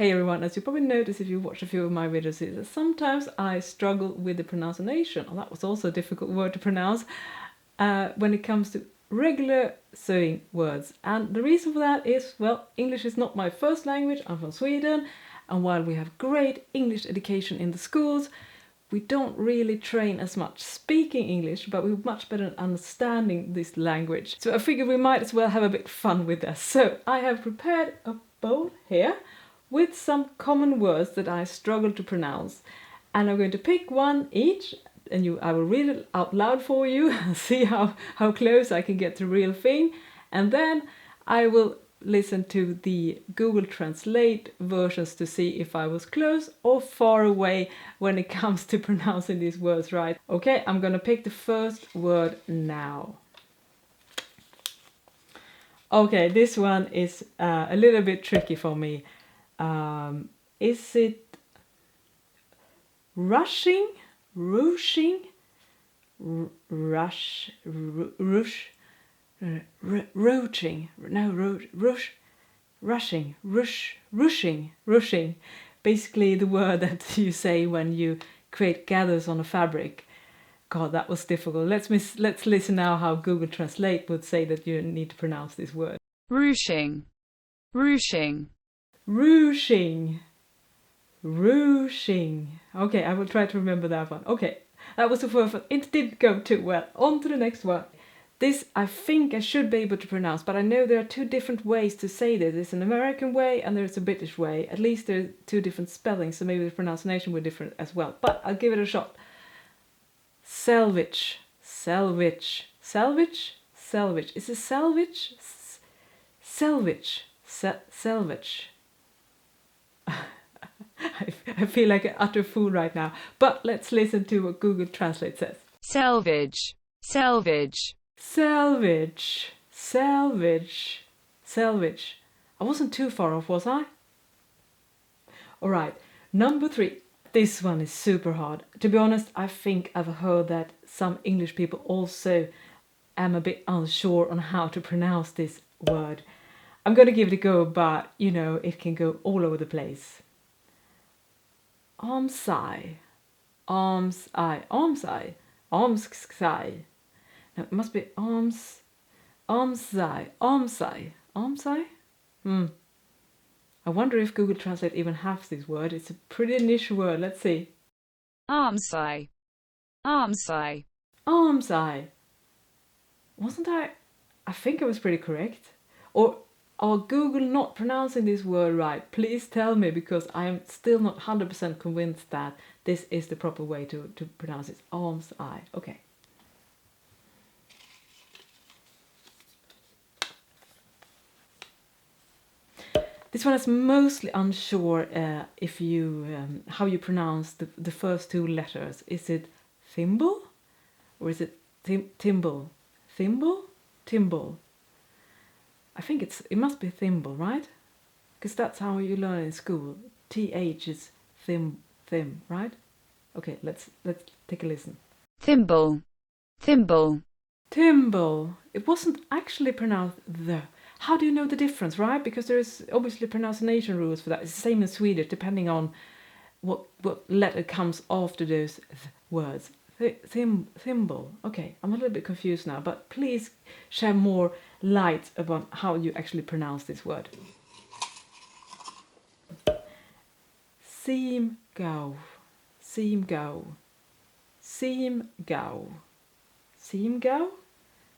Hey everyone, as you probably noticed if you watch a few of my videos, is that sometimes I struggle with the pronunciation. Oh, that was also a difficult word to pronounce when it comes to regular sewing words. And the reason for that is, well, English is not my first language. I'm from Sweden, and while we have great English education in the schools, we don't really train as much speaking English, but we're much better at understanding this language. So I figured we might as well have a bit fun with this. So I have prepared a bowl here with some common words that I struggle to pronounce. And I'm going to pick one each, and I will read it out loud for you and see how close I can get to the real thing. And then I will listen to the Google Translate versions to see if I was close or far away when it comes to pronouncing these words right. Okay, I'm gonna pick the first word now. Okay, this one is a little bit tricky for me. Is it rushing, ruching, rush, rush, roaching, no, rushing, rushing. Basically the word that you say when you create gathers on a fabric. God, that was difficult. Let's listen now how Google Translate would say that you need to pronounce this word. Ruching, ruching, ruching, ruching. Okay, I will try to remember that one. Okay, that was the first one. It didn't go too well. On to the next one. This I think I should be able to pronounce, but I know there are two different ways to say this. There's an American way and there's a British way. At least there are two different spellings, so maybe the pronunciation will be different as well. But I'll give it a shot. Selvedge, selvedge, selvedge, selvedge. Is it selvedge? Selvedge, selvedge. I feel like an utter fool right now. But let's listen to what Google Translate says. Selvedge, selvedge. Selvedge, selvedge, selvedge. I wasn't too far off, was I? Alright, number 3. This one is super hard. To be honest, I think I've heard that some English people also am a bit unsure on how to pronounce this word. I'm going to give it a go, but you know, it can go all over the place. Armscye, armscye, armscye, armscye. No, it must be armscye. I wonder if Google Translate even has this word. It's a pretty niche word. Let's see. Armscye, armscye. Armscye. Wasn't I think I was pretty correct. Or are Google not pronouncing this word right? Please tell me, because I am still not 100% convinced that this is the proper way to pronounce it. Armscye. Okay. This one is mostly unsure if you how you pronounce the first two letters. Is it thimble or is it thimble? Thimble? Thimble. I think it must be thimble, right? Because that's how you learn in school. TH is thim, right? Okay, let's take a listen. Thimble, thimble. Thimble. It wasn't actually pronounced the. How do you know the difference, right? Because there's obviously pronunciation rules for that. It's the same in Swedish, depending on what letter comes after those words. Thimble. Okay, I'm a little bit confused now, but please share more light about how you actually pronounce this word. Seam-go, seam-go, seam-go, seam-go,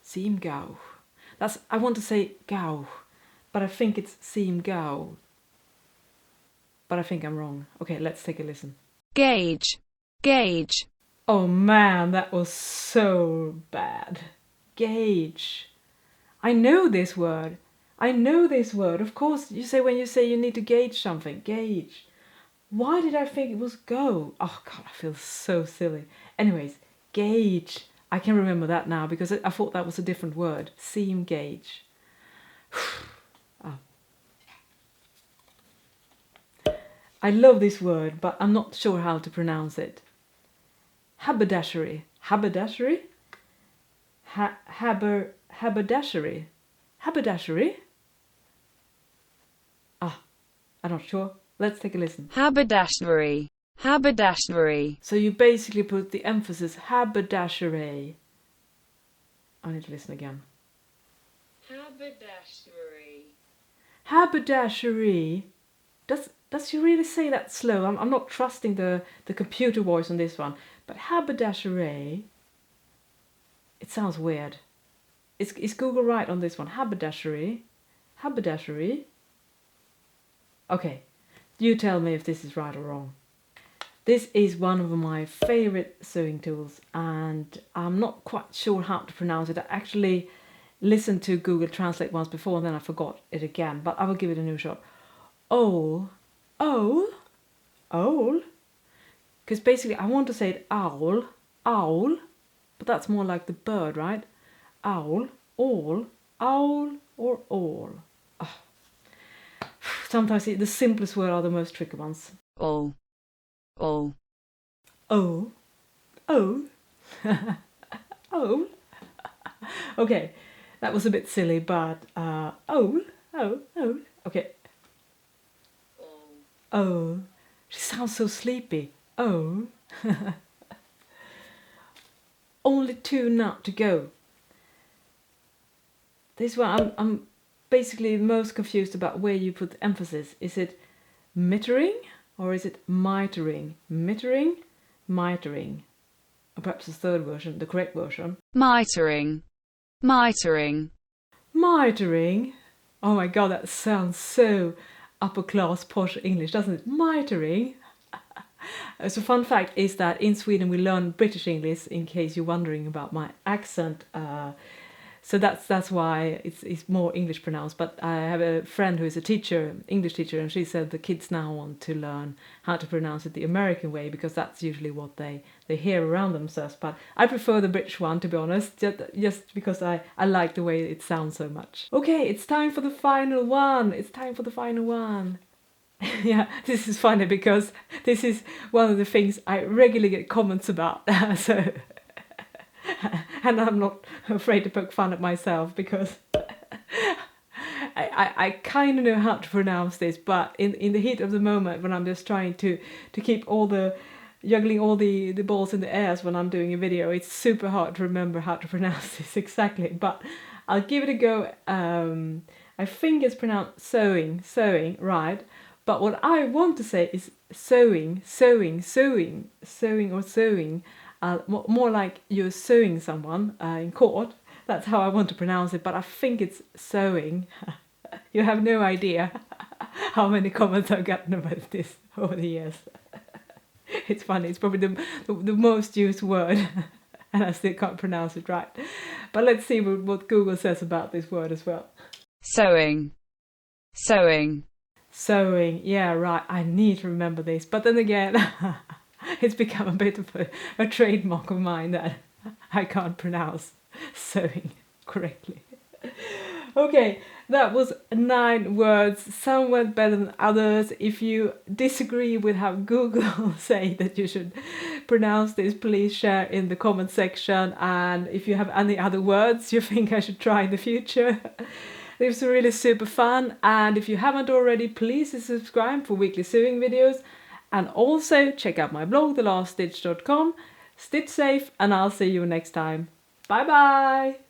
seam-go. I want to say go, but I think it's seam-go. But I think I'm wrong. Okay, let's take a listen. Gauge, gauge. Oh man, that was so bad. Gauge. I know this word. Of course, when you say you need to gauge something. Gauge. Why did I think it was go? Oh God, I feel so silly. Anyways, gauge. I can remember that now because I thought that was a different word. Seam gauge. Oh. I love this word, but I'm not sure how to pronounce it. Haberdashery. Haberdashery? Haberdashery. Haberdashery? I'm not sure. Let's take a listen. haberdashery, haberdashery, So you basically put the emphasis haberdashery. I need to listen again. haberdashery, Haberdashery. Does she really say that slow? I'm not trusting the computer voice on this one. But haberdashery. It sounds weird. Is Google right on this one? Haberdashery. Haberdashery. Okay, you tell me if this is right or wrong. This is one of my favorite sewing tools, and I'm not quite sure how to pronounce it. I actually listened to Google Translate once before and then I forgot it again, but I will give it a new shot. Owl. Because basically I want to say it owl, but that's more like the bird, right? Owl, owl or all. Oh. Sometimes the simplest words are the most tricky ones. all, all, Oh. Oh. Okay, that was a bit silly, but oh. Okay. Oh. She sounds so sleepy. Oh. Only 2 now to go. This one I'm basically most confused about where you put the emphasis. Is it mitering or is it mitering? Mitering, or perhaps the third version, the correct version. mitering, mitering, Mitering. Oh my god, that sounds so upper class posh English, doesn't it? Mitering. So fun fact is that in Sweden we learn British English, in case you're wondering about my accent. So that's why it's more English pronounced. But I have a friend who is a teacher, English teacher, and she said the kids now want to learn how to pronounce it the American way because that's usually what they hear around themselves. But I prefer the British one, to be honest, just because I like the way it sounds so much. Okay, it's time for the final one. Yeah, this is funny because this is one of the things I regularly get comments about. So. And I'm not afraid to poke fun at myself because I kind of know how to pronounce this, but in the heat of the moment when I'm just trying to keep juggling all the balls in the air when I'm doing a video, it's super hard to remember how to pronounce this exactly, but I'll give it a go. I think it's pronounced sewing, right? But what I want to say is sewing. More like you're suing someone in court. That's how I want to pronounce it, but I think it's sewing. You have no idea how many comments I've gotten about this over the years. It's funny, it's probably the most used word, and I still can't pronounce it right. But let's see what Google says about this word as well. sewing, sewing, Sewing, yeah, right, I need to remember this. But then again, it's become a bit of a trademark of mine that I can't pronounce sewing correctly. Okay, that was 9 words. Some went better than others. If you disagree with how Google say that you should pronounce this, please share in the comment section. And if you have any other words you think I should try in the future, this was really super fun. And if you haven't already, please subscribe for weekly sewing videos. And also check out my blog, thelaststitch.com. Stitch safe, and I'll see you next time. Bye bye!